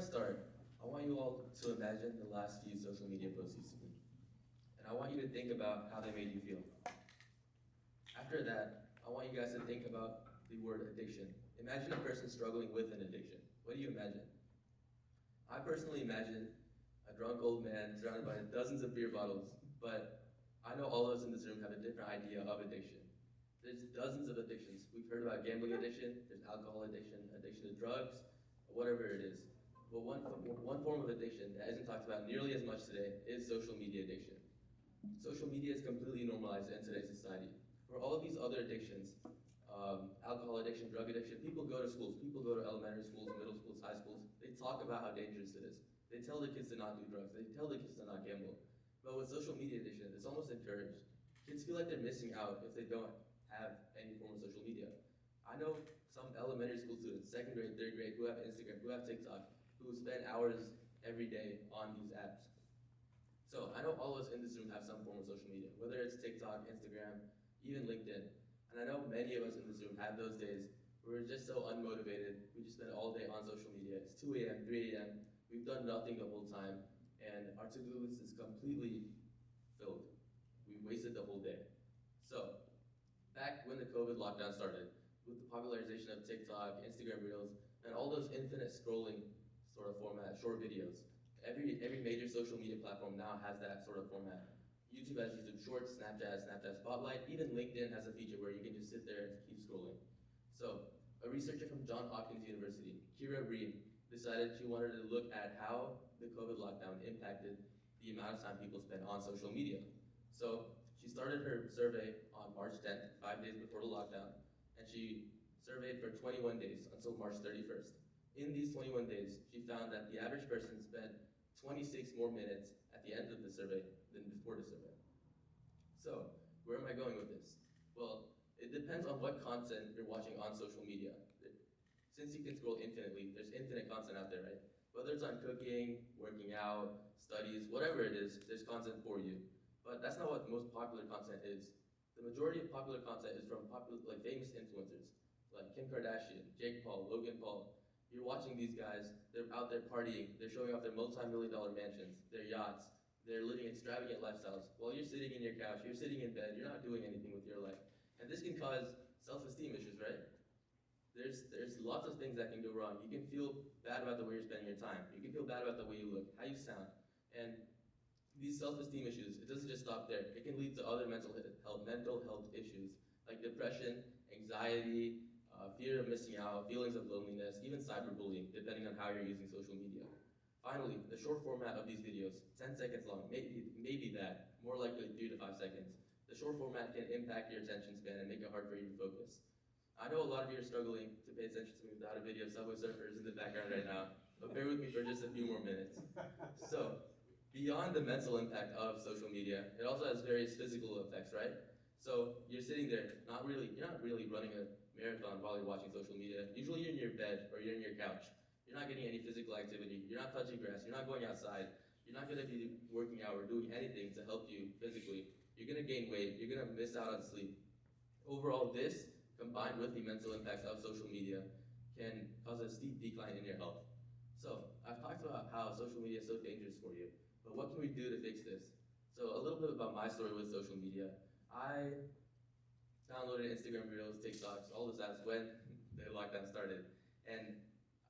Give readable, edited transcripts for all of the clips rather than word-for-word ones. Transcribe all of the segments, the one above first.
start, I want you all to imagine the last few social media posts you've seen. And I want you to think about how they made you feel. After that, I want you guys to think about the word addiction. Imagine a person struggling with an addiction. What do you imagine? I personally imagine a drunk old man surrounded by dozens of beer bottles, but I know all of us in this room have a different idea of addiction. There's dozens of addictions. We've heard about gambling addiction, there's alcohol addiction, addiction to drugs, whatever it is. But one form of addiction that isn't talked about nearly as much today is social media addiction. Social media is completely normalized in today's society. For all of these other addictions, alcohol addiction, drug addiction, people go to schools, people go to elementary schools, middle schools, high schools, they talk about how dangerous it is. They tell the kids to not do drugs, they tell the kids to not gamble. But with social media addiction, it's almost encouraged. Kids feel like they're missing out if they don't have any form of social media. I know some elementary school students, second grade, third grade, who have Instagram, who have TikTok, who spend hours every day on these apps. So I know all of us in this room have some form of social media, whether it's TikTok, Instagram, even LinkedIn. And I know many of us in this room have those days where we're just so unmotivated, we just spend all day on social media. It's 2 a.m., 3 a.m., we've done nothing the whole time, and our to-do list is completely filled. We wasted the whole day. So, back when the COVID lockdown started, with the popularization of TikTok, Instagram Reels, and all those infinite scrolling sort of format, short videos, every major social media platform now has that sort of format. YouTube has YouTube Shorts, Snapchat Spotlight, even LinkedIn has a feature where you can just sit there and keep scrolling. So, a researcher from Johns Hopkins University, Kira Breen, decided she wanted to look at how the COVID lockdown impacted the amount of time people spend on social media. So, she started her survey on March 10th, 5 days before the lockdown, and she surveyed for 21 days until March 31st. In these 21 days, she found that the average person spent 26 more minutes at the end of the survey than before the survey. So, where am I going with this? Well, it depends on what content you're watching on social media. Since you can scroll infinitely, there's infinite content out there, right? Whether it's on cooking, working out, studies, whatever it is, there's content for you. But that's not what most popular content is. The majority of popular content is from famous influencers, like Kim Kardashian, Jake Paul, Logan Paul. You're watching these guys, they're out there partying, they're showing off their multi-million-dollar mansions, their yachts, they're living extravagant lifestyles. While you're sitting in your couch, you're sitting in bed, you're not doing anything with your life. And this can cause self-esteem issues, right? There's lots of things that can go wrong. You can feel bad about the way you're spending your time. You can feel bad about the way you look, how you sound. And these self-esteem issues, it doesn't just stop there. It can lead to other mental health issues like depression, anxiety, fear of missing out, feelings of loneliness, even cyberbullying, depending on how you're using social media. Finally, the short format of these videos, 10 seconds long, maybe that, more likely 3 to 5 seconds. The short format can impact your attention span and make it hard for you to focus. I know a lot of you are struggling to pay attention to me without a video of Subway Surfers in the background right now, but bear with me for just a few more minutes. So, beyond the mental impact of social media, it also has various physical effects, right? So you're sitting there, you're not really running a marathon while you're watching social media. Usually you're in your bed or you're in your couch. You're not getting any physical activity. You're not touching grass. You're not going outside. You're not going to be working out or doing anything to help you physically. You're going to gain weight. You're going to miss out on sleep. Overall, this, combined with the mental impacts of social media, can cause a steep decline in your health. So I've talked about how social media is so dangerous for you, but what can we do to fix this? So a little bit about my story with social media. I downloaded Instagram Reels, TikToks, all those apps when the lockdown started. And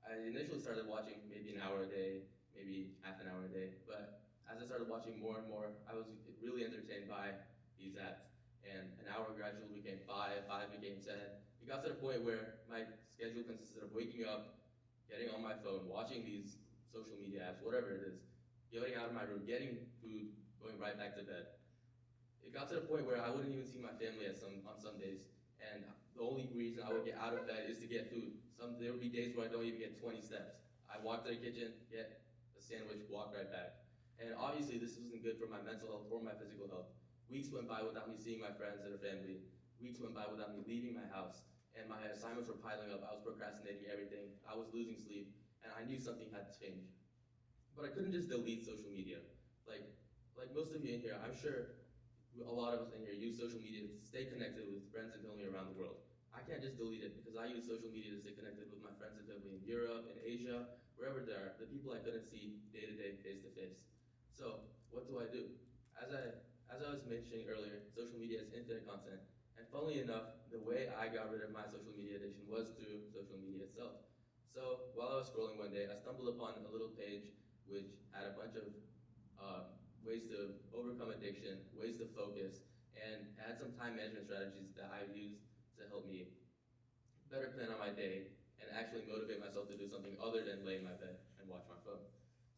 I initially started watching maybe an hour a day, maybe half an hour a day. But as I started watching more and more, I was really entertained by these apps. And an hour gradually became 5, 5 became 10. It got to the point where my schedule consisted of waking up, getting on my phone, watching these social media apps, whatever it is, getting out of my room, getting food, going right back to bed. It got to the point where I wouldn't even see my family on some days, and the only reason I would get out of bed is to get food. There would be days where I don't even get 20 steps. I walk to the kitchen, get a sandwich, walk right back. And obviously this wasn't good for my mental health or my physical health. Weeks went by without me seeing my friends and family. Weeks went by without me leaving my house, and my assignments were piling up. I was procrastinating everything. I was losing sleep, and I knew something had to change. But I couldn't just delete social media. Like most of you in here, I'm sure a lot of us in here use social media to stay connected with friends and family around the world. I can't just delete it because I use social media to stay connected with my friends and family in Europe, in Asia, wherever they are, the people I couldn't see day to day, face to face. So what do? As I was mentioning earlier, social media is infinite content. And funnily enough, the way I got rid of my social media addiction was through social media itself. So while I was scrolling one day, I stumbled upon a little page which had a bunch of ways to overcome addiction, ways to focus, and had some time management strategies that I used to help me better plan on my day and actually motivate myself to do something other than lay in my bed and watch my phone.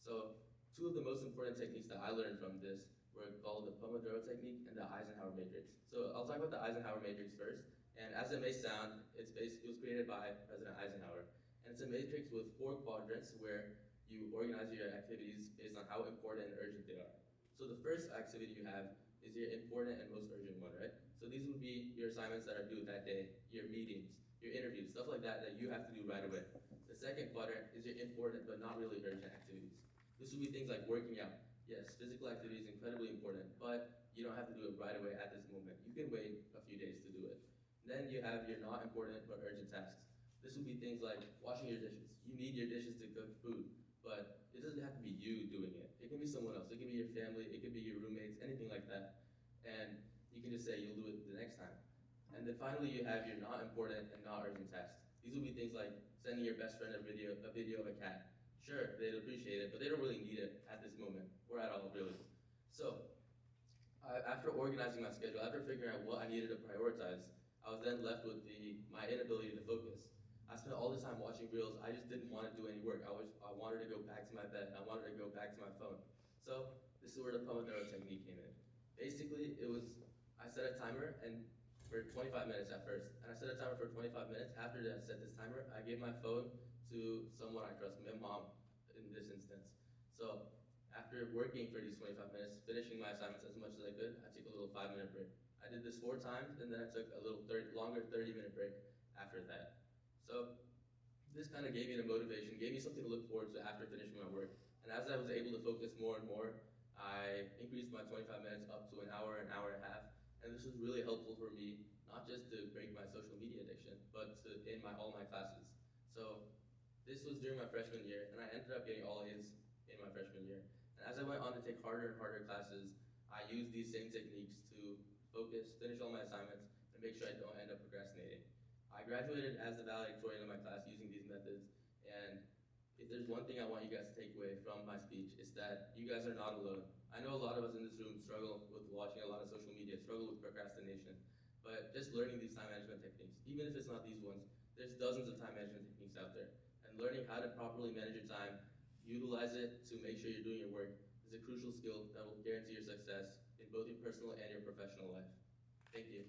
So two of the most important techniques that I learned from this were called the Pomodoro technique and the Eisenhower matrix. So I'll talk about the Eisenhower matrix first. And as it may sound, it was created by President Eisenhower. And it's a matrix with 4 quadrants where you organize your activities based on how important and urgent they are. So the first activity you have is your important and most urgent one, right? So these would be your assignments that are due that day, your meetings, your interviews, stuff like that that you have to do right away. The second quadrant is your important but not really urgent activities. This would be things like working out. Yes, physical activity is incredibly important, but you don't have to do it right away at this moment. You can wait a few days to do it. Then you have your not important but urgent tasks. This would be things like washing your dishes. You need your dishes to cook food, but it doesn't have to be you doing it. It can be someone else. It can be your family. It could be your roommates, anything like that. And you can just say you'll do it the next time. And then finally, you have your not important and not urgent tasks. These will be things like sending your best friend a video of a cat. Sure, they'd appreciate it, but they don't really need it at this moment, or at all, really. So, after organizing my schedule, after figuring out what I needed to prioritize, I was then left with my inability to focus. I spent all this time watching reels. I just didn't want to do any work. I wanted to go back to my bed. I wanted to go back to my phone. So, this is where the Pomodoro technique came in. Basically, I set a timer and for 25 minutes at first, and I set a timer for 25 minutes. After I set this timer, I gave my phone to someone I trust, my mom in this instance. So after working for these 25 minutes, finishing my assignments as much as I could, I took a little 5-minute break. I did this 4 times, and then I took a little longer 30-minute break after that. So this kind of gave me the motivation, gave me something to look forward to after finishing my work. And as I was able to focus more and more, I increased my 25 minutes up to an hour and a half. And this was really helpful for me, not just to break my social media addiction, but to in all my classes. So this was during my freshman year, and I ended up getting all A's in my freshman year. And as I went on to take harder and harder classes, I used these same techniques to focus, finish all my assignments, and make sure I don't end up procrastinating. I graduated as the valedictorian of my class using these methods, and if there's one thing I want you guys to take away from my speech, it's that you guys are not alone. I know a lot of us in this room struggle with watching a lot of social media, struggle with procrastination, but just learning these time management techniques, even if it's not these ones, there's dozens of time management techniques out there. And learning how to properly manage your time, utilize it to make sure you're doing your work, is a crucial skill that will guarantee your success in both your personal and your professional life. Thank you.